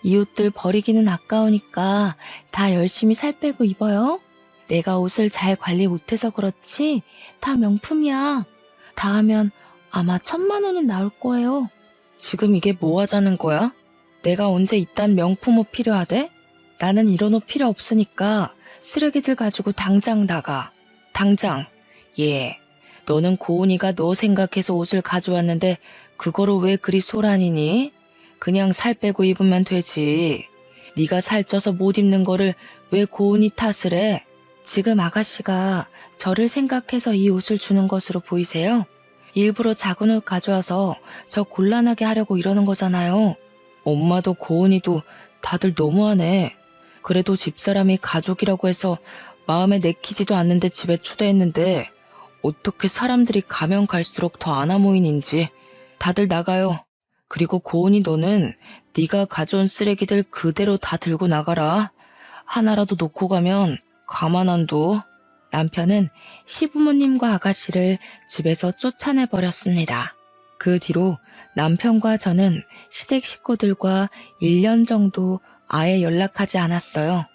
A: 이 옷들 버리기는 아까우니까 다 열심히 살 빼고 입어요. 내가 옷을 잘 관리 못해서 그렇지 다 명품이야. 다 하면 아마 1,000,000원은 나올 거예요. 지금 이게 뭐 하자는 거야? 내가 언제 이딴 명품 옷 필요하대? 나는 이런 옷 필요 없으니까 쓰레기들 가지고 당장 나가. 당장. 예. 너는 고은이가 너 생각해서 옷을 가져왔는데 그거로 왜 그리 소란이니? 그냥 살 빼고 입으면 되지. 네가 살쪄서 못 입는 거를 왜 고은이 탓을 해? 지금 아가씨가 저를 생각해서 이 옷을 주는 것으로 보이세요? 일부러 작은 옷 가져와서 저 곤란하게 하려고 이러는 거잖아요. 엄마도 고은이도 다들 너무하네. 그래도 집사람이 가족이라고 해서 마음에 내키지도 않는데 집에 초대했는데 어떻게 사람들이 가면 갈수록 더 안아모인인지. 다들 나가요. 그리고 고은이 너는 네가 가져온 쓰레기들 그대로 다 들고 나가라. 하나라도 놓고 가면 가만 안 둬. 남편은 시부모님과 아가씨를 집에서 쫓아내버렸습니다. 그 뒤로 남편과 저는 시댁 식구들과 1년 정도 아예 연락하지 않았어요.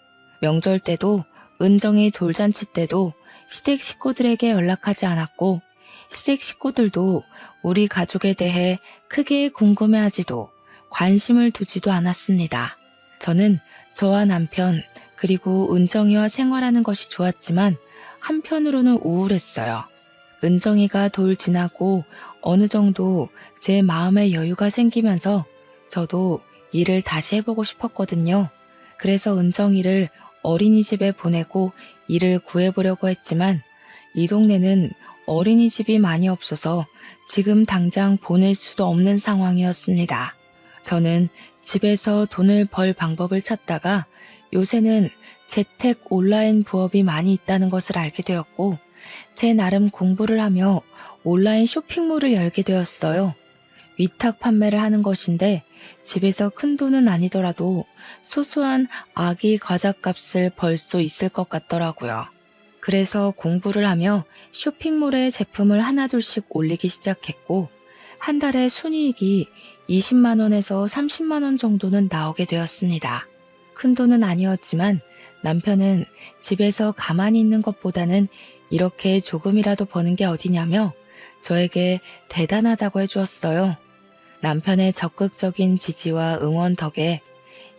A: 명절 때도 은정이 돌잔치 때도 시댁 식구들에게 연락하지 않았고 시댁 식구들도 우리 가족에 대해 크게 궁금해하지도 관심을 두지도 않았습니다. 저는 저와 남편 그리고 은정이와 생활하는 것이 좋았지만 한편으로는 우울했어요. 은정이가 돌 지나고 어느 정도 제 마음의 여유가 생기면서 저도 일을 다시 해보고 싶었거든요. 그래서 은정이를 어린이집에 보내고 일을 구해보려고 했지만 이 동네는 어린이집이 많이 없어서 지금 당장 보낼 수도 없는 상황이었습니다. 저는 집에서 돈을 벌 방법을 찾다가 요새는 재택 온라인 부업이 많이 있다는 것을 알게 되었고 제 나름 공부를 하며 온라인 쇼핑몰을 열게 되었어요. 위탁 판매를 하는 것인데 집에서 큰 돈은 아니더라도 소소한 아기 과자값을 벌 수 있을 것 같더라고요. 그래서 공부를 하며 쇼핑몰에 제품을 하나둘씩 올리기 시작했고 한 달에 순이익이 20만 원에서 30만 원 정도는 나오게 되었습니다. 큰 돈은 아니었지만 남편은 집에서 가만히 있는 것보다는 이렇게 조금이라도 버는 게 어디냐며 저에게 대단하다고 해주었어요. 남편의 적극적인 지지와 응원 덕에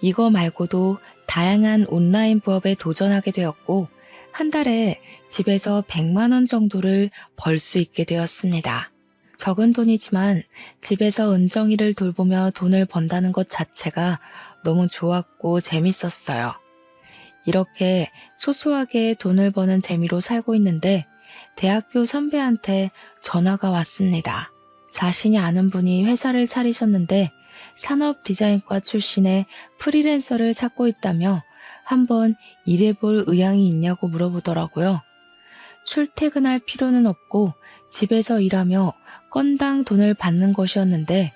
A: 이거 말고도 다양한 온라인 부업에 도전하게 되었고 한 달에 집에서 100만 원 정도를 벌 수 있게 되었습니다. 적은 돈이지만 집에서 은정이를 돌보며 돈을 번다는 것 자체가 너무 좋았고 재밌었어요. 이렇게 소소하게 돈을 버는 재미로 살고 있는데 대학교 선배한테 전화가 왔습니다. 자신이 아는 분이 회사를 차리셨는데 산업 디자인과 출신의 프리랜서를 찾고 있다며 한번 일해볼 의향이 있냐고 물어보더라고요. 출퇴근할 필요는 없고 집에서 일하며 건당 돈을 받는 것이었는데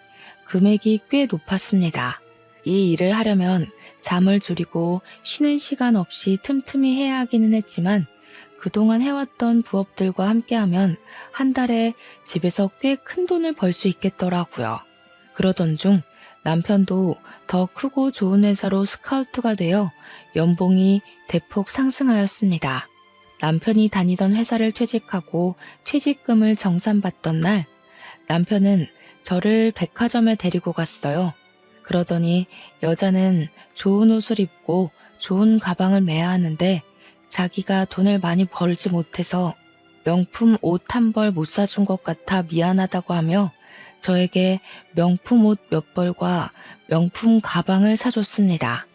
A: 금액이 꽤 높았습니다. 이 일을 하려면 잠을 줄이고 쉬는 시간 없이 틈틈이 해야 하기는 했지만 그동안 해왔던 부업들과 함께하면 한 달에 집에서 꽤 큰 돈을 벌 수 있겠더라고요. 그러던 중 남편도 더 크고 좋은 회사로 스카우트가 되어 연봉이 대폭 상승하였습니다. 남편이 다니던 회사를 퇴직하고 퇴직금을 정산받던 날 남편은 저를 백화점에 데리고 갔어요. 그러더니 여자는 좋은 옷을 입고 좋은 가방을 매야 하는데 자기가 돈을 많이 벌지 못해서 명품 옷 한 벌 못 사준 것 같아 미안하다고 하며 저에게 명품 옷 몇 벌과 명품 가방을 사줬습니다.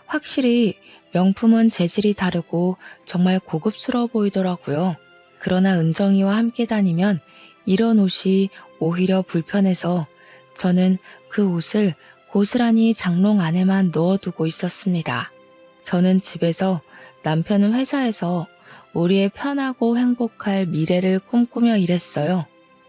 A: 확실히 명품은 재질이 다르고 정말 고급스러워 보이더라고요. 그러나 은정이와 함께 다니면 이런 옷이 오히려 불편해서 저는 그 옷을 고스란히 장롱 안에만 넣어두고 있었습니다. 저는 집에서, 남편은 회사에서 우리의 편하고 행복할 미래를 꿈꾸며 일했어요.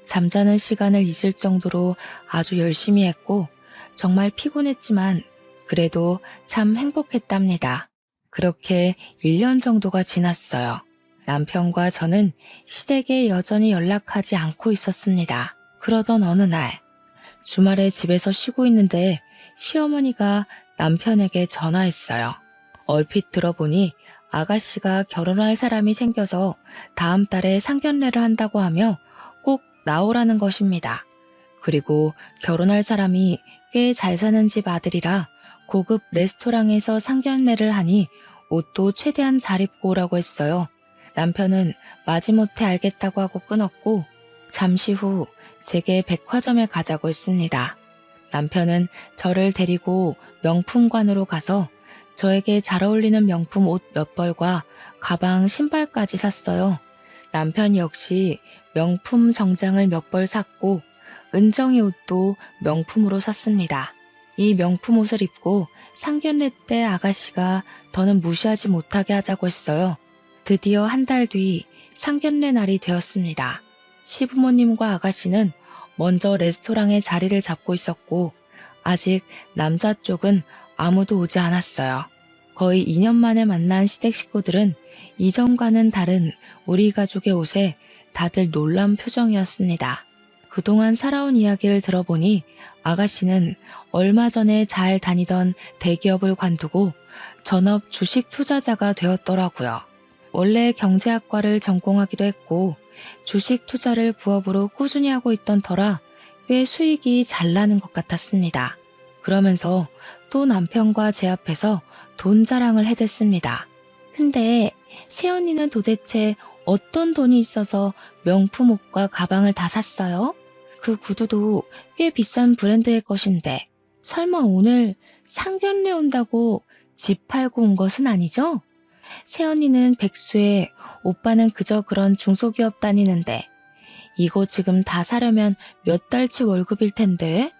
A: 잠자는 시간을 잊을 정도로 아주 열심히 했고 정말 피곤했지만 그래도 참 행복했답니다. 그렇게 1년 정도가 지났어요. 남편과 저는 시댁에 여전히 연락하지 않고 있었습니다. 그러던 어느 날 주말에 집에서 쉬고 있는데 시어머니가 남편에게 전화했어요. 얼핏 들어보니 아가씨가 결혼할 사람이 생겨서 다음 달에 상견례를 한다고 하며 꼭 나오라는 것입니다. 그리고 결혼할 사람이 꽤 잘 사는 집 아들이라 고급 레스토랑에서 상견례를 하니 옷도 최대한 잘 입고 오라고 했어요. 남편은 마지못해 알겠다고 하고 끊었고 잠시 후 제게 백화점에 가자고 했습니다. 남편은 저를 데리고 명품관으로 가서 저에게 잘 어울리는 명품 옷 몇 벌과 가방, 신발까지 샀어요. 남편 역시 명품 정장을 몇 벌 샀고 은정이 옷도 명품으로 샀습니다. 이 명품 옷을 입고 상견례 때 아가씨가 더는 무시하지 못하게 하자고 했어요. 드디어 한 달 뒤 상견례 날이 되었습니다. 시부모님과 아가씨는 먼저 레스토랑에 자리를 잡고 있었고 아직 남자 쪽은 아무도 오지 않았어요. 거의 2년 만에 만난 시댁 식구들은 이전과는 다른 우리 가족의 옷에 다들 놀란 표정이었습니다. 그동안 살아온 이야기를 들어보니 아가씨는 얼마 전에 잘 다니던 대기업을 관두고 전업 주식 투자자가 되었더라고요. 원래 경제학과를 전공하기도 했고 주식 투자를 부업으로 꾸준히 하고 있던 터라 꽤 수익이 잘 나는 것 같았습니다. 그러면서 또 남편과 제 앞에서 돈 자랑을 해댔습니다. 근데 새언니는 도대체 어떤 돈이 있어서 명품 옷과 가방을 다 샀어요? 그 구두도 꽤 비싼 브랜드의 것인데 설마 오늘 상견례 온다고 집 팔고 온 것은 아니죠? 새언니는 백수에 오빠는 그저 그런 중소기업 다니는데 이거 지금 다 사려면 몇 달치 월급일 텐데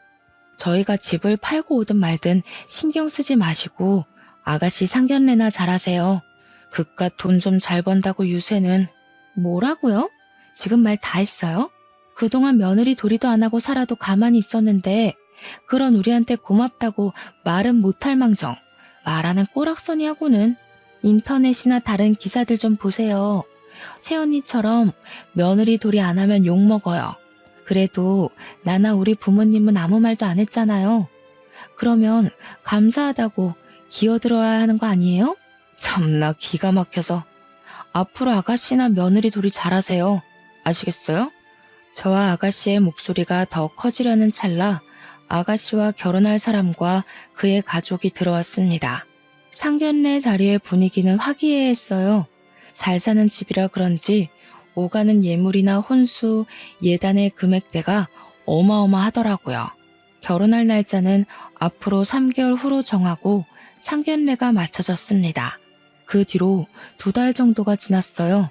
A: 저희가 집을 팔고 오든 말든 신경 쓰지 마시고 아가씨 상견례나 잘하세요. 그깟 돈 좀 잘 번다고 유세는. 뭐라고요? 지금 말 다 했어요? 그동안 며느리 도리도 안 하고 살아도 가만히 있었는데 그런 우리한테 고맙다고 말은 못할 망정. 말하는 꼬락서니 하고는. 인터넷이나 다른 기사들 좀 보세요. 새언니처럼 며느리 도리 안 하면 욕먹어요. 그래도 나나 우리 부모님은 아무 말도 안 했잖아요. 그러면 감사하다고 기어들어야 하는 거 아니에요? 참나 기가 막혀서. 앞으로 아가씨나 며느리 도리 잘하세요. 아시겠어요? 저와 아가씨의 목소리가 더 커지려는 찰나 아가씨와 결혼할 사람과 그의 가족이 들어왔습니다. 상견례 자리의 분위기는 화기애애했어요. 잘 사는 집이라 그런지 오가는 예물이나 혼수, 예단의 금액대가 어마어마하더라고요. 결혼할 날짜는 앞으로 3개월 후로 정하고 상견례가 맞춰졌습니다. 그 뒤로 2달 정도가 지났어요.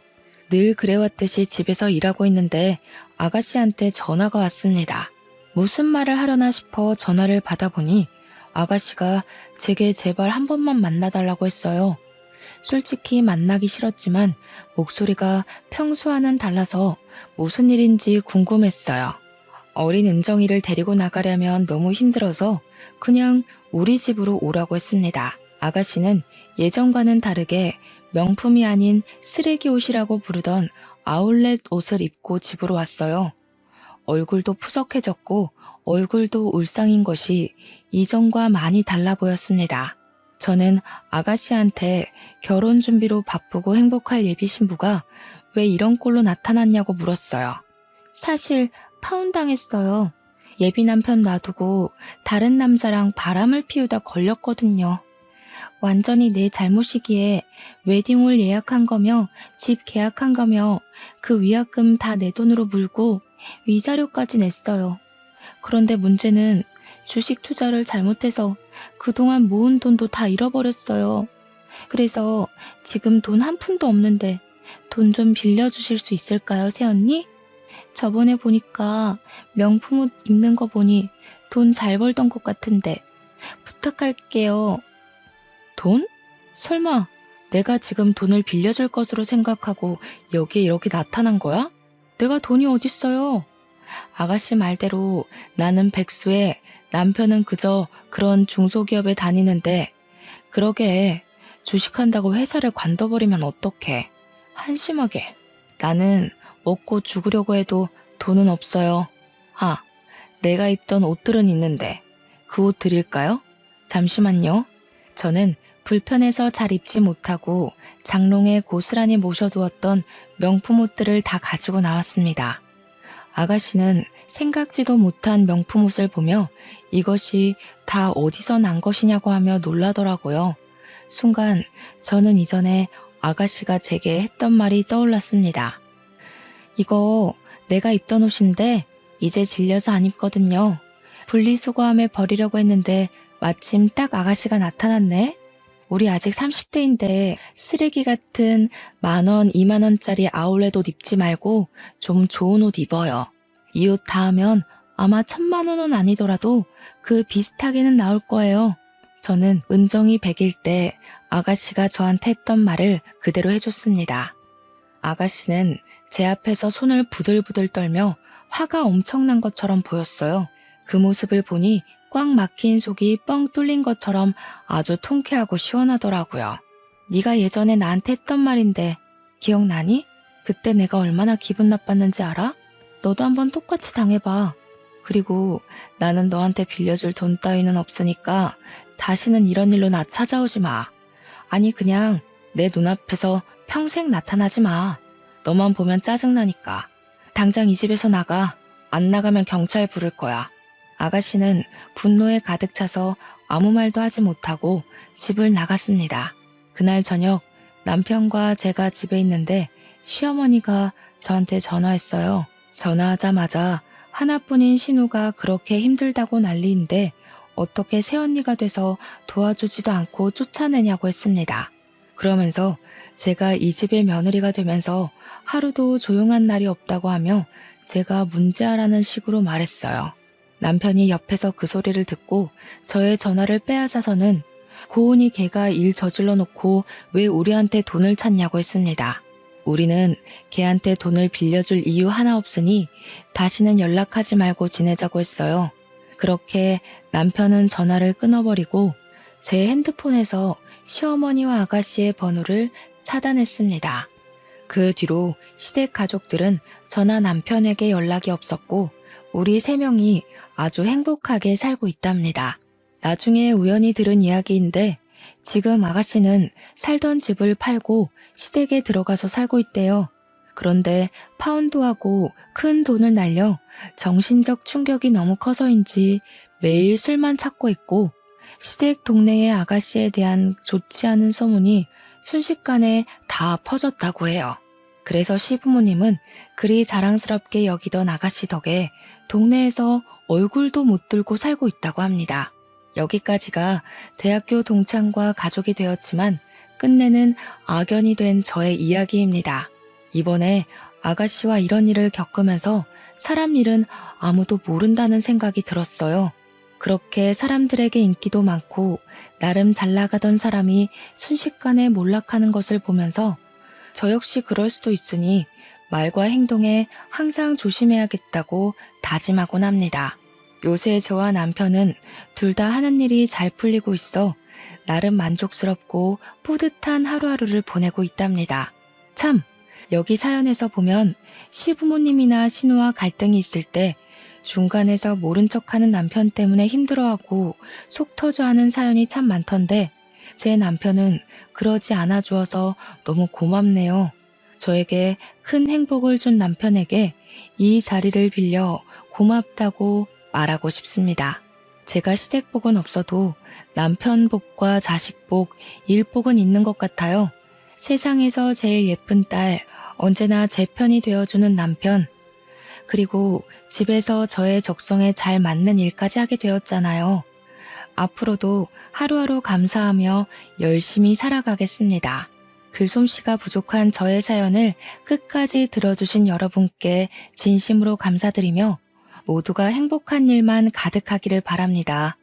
A: 늘 그래왔듯이 집에서 일하고 있는데 아가씨한테 전화가 왔습니다. 무슨 말을 하려나 싶어 전화를 받아보니 아가씨가 제게 제발 한 번만 만나달라고 했어요. 솔직히 만나기 싫었지만 목소리가 평소와는 달라서 무슨 일인지 궁금했어요. 어린 은정이를 데리고 나가려면 너무 힘들어서 그냥 우리 집으로 오라고 했습니다. 아가씨는 예전과는 다르게 명품이 아닌 쓰레기 옷이라고 부르던 아울렛 옷을 입고 집으로 왔어요. 얼굴도 푸석해졌고 얼굴도 울상인 것이 이전과 많이 달라 보였습니다. 저는 아가씨한테 결혼 준비로 바쁘고 행복할 예비 신부가 왜 이런 꼴로 나타났냐고 물었어요. 사실 파혼당했어요. 예비 남편 놔두고 다른 남자랑 바람을 피우다 걸렸거든요. 완전히 내 잘못이기에 웨딩홀 예약한 거며 집 계약한 거며 그 위약금 다 내 돈으로 물고 위자료까지 냈어요. 그런데 문제는 주식 투자를 잘못해서 그동안 모은 돈도 다 잃어버렸어요. 그래서 지금 돈 한 푼도 없는데 돈 좀 빌려주실 수 있을까요, 새언니? 저번에 보니까 명품 옷 입는 거 보니 돈 잘 벌던 것 같은데 부탁할게요. 돈? 설마 내가 지금 돈을 빌려줄 것으로 생각하고 여기에 이렇게 나타난 거야? 내가 돈이 어딨어요? 아가씨 말대로 나는 백수에 남편은 그저 그런 중소기업에 다니는데 그러게 주식한다고 회사를 관둬버리면 어떡해. 한심하게. 나는 먹고 죽으려고 해도 돈은 없어요. 내가 입던 옷들은 있는데 그 옷 드릴까요? 잠시만요. 저는 불편해서 잘 입지 못하고 장롱에 고스란히 모셔두었던 명품 옷들을 다 가지고 나왔습니다. 아가씨는 생각지도 못한 명품 옷을 보며 이것이 다 어디서 난 것이냐고 하며 놀라더라고요. 순간 저는 이전에 아가씨가 제게 했던 말이 떠올랐습니다. 이거 내가 입던 옷인데 이제 질려서 안 입거든요. 분리수거함에 버리려고 했는데 마침 딱 아가씨가 나타났네. 우리 아직 30대인데 쓰레기 같은 10,000원, 20,000원짜리 아울렛 옷 입지 말고 좀 좋은 옷 입어요. 이 옷 다 하면 아마 1,000만 원은 아니더라도 그 비슷하게는 나올 거예요. 저는 은정이 100일 때 아가씨가 저한테 했던 말을 그대로 해줬습니다. 아가씨는 제 앞에서 손을 부들부들 떨며 화가 엄청난 것처럼 보였어요. 그 모습을 보니 꽉 막힌 속이 뻥 뚫린 것처럼 아주 통쾌하고 시원하더라고요. 네가 예전에 나한테 했던 말인데 기억나니? 그때 내가 얼마나 기분 나빴는지 알아? 너도 한번 똑같이 당해봐. 그리고 나는 너한테 빌려줄 돈 따위는 없으니까 다시는 이런 일로 나 찾아오지 마. 아니 그냥 내 눈앞에서 평생 나타나지 마. 너만 보면 짜증나니까. 당장 이 집에서 나가. 안 나가면 경찰 부를 거야. 아가씨는 분노에 가득 차서 아무 말도 하지 못하고 집을 나갔습니다. 그날 저녁 남편과 제가 집에 있는데 시어머니가 저한테 전화했어요. 전화하자마자 하나뿐인 신우가 그렇게 힘들다고 난리인데 어떻게 새언니가 돼서 도와주지도 않고 쫓아내냐고 했습니다. 그러면서 제가 이 집의 며느리가 되면서 하루도 조용한 날이 없다고 하며 제가 문제아라는 식으로 말했어요. 남편이 옆에서 그 소리를 듣고 저의 전화를 빼앗아서는 고은이 걔가 일 저질러 놓고 왜 우리한테 돈을 찾냐고 했습니다. 우리는 걔한테 돈을 빌려줄 이유 하나 없으니 다시는 연락하지 말고 지내자고 했어요. 그렇게 남편은 전화를 끊어버리고 제 핸드폰에서 시어머니와 아가씨의 번호를 차단했습니다. 그 뒤로 시댁 가족들은 저나 남편에게 연락이 없었고 우리 3명이 아주 행복하게 살고 있답니다. 나중에 우연히 들은 이야기인데 지금 아가씨는 살던 집을 팔고 시댁에 들어가서 살고 있대요. 그런데 파혼도하고 큰 돈을 날려 정신적 충격이 너무 커서인지 매일 술만 찾고 있고 시댁 동네의 아가씨에 대한 좋지 않은 소문이 순식간에 다 퍼졌다고 해요. 그래서 시부모님은 그리 자랑스럽게 여기던 아가씨 덕에 동네에서 얼굴도 못 들고 살고 있다고 합니다. 여기까지가 대학교 동창과 가족이 되었지만 끝내는 악연이 된 저의 이야기입니다. 이번에 아가씨와 이런 일을 겪으면서 사람 일은 아무도 모른다는 생각이 들었어요. 그렇게 사람들에게 인기도 많고 나름 잘 나가던 사람이 순식간에 몰락하는 것을 보면서 저 역시 그럴 수도 있으니 말과 행동에 항상 조심해야겠다고 다짐하곤 합니다. 요새 저와 남편은 둘 다 하는 일이 잘 풀리고 있어 나름 만족스럽고 뿌듯한 하루하루를 보내고 있답니다. 참, 여기 사연에서 보면 시부모님이나 신우와 갈등이 있을 때 중간에서 모른 척하는 남편 때문에 힘들어하고 속 터져하는 사연이 참 많던데 제 남편은 그러지 않아 주어서 너무 고맙네요. 저에게 큰 행복을 준 남편에게 이 자리를 빌려 고맙다고 말하고 싶습니다. 제가 시댁복은 없어도 남편 복과 자식 복, 일 복은 있는 것 같아요. 세상에서 제일 예쁜 딸, 언제나 제 편이 되어주는 남편, 그리고 집에서 저의 적성에 잘 맞는 일까지 하게 되었잖아요. 앞으로도 하루하루 감사하며 열심히 살아가겠습니다. 글솜씨가 부족한 저의 사연을 끝까지 들어주신 여러분께 진심으로 감사드리며 모두가 행복한 일만 가득하기를 바랍니다.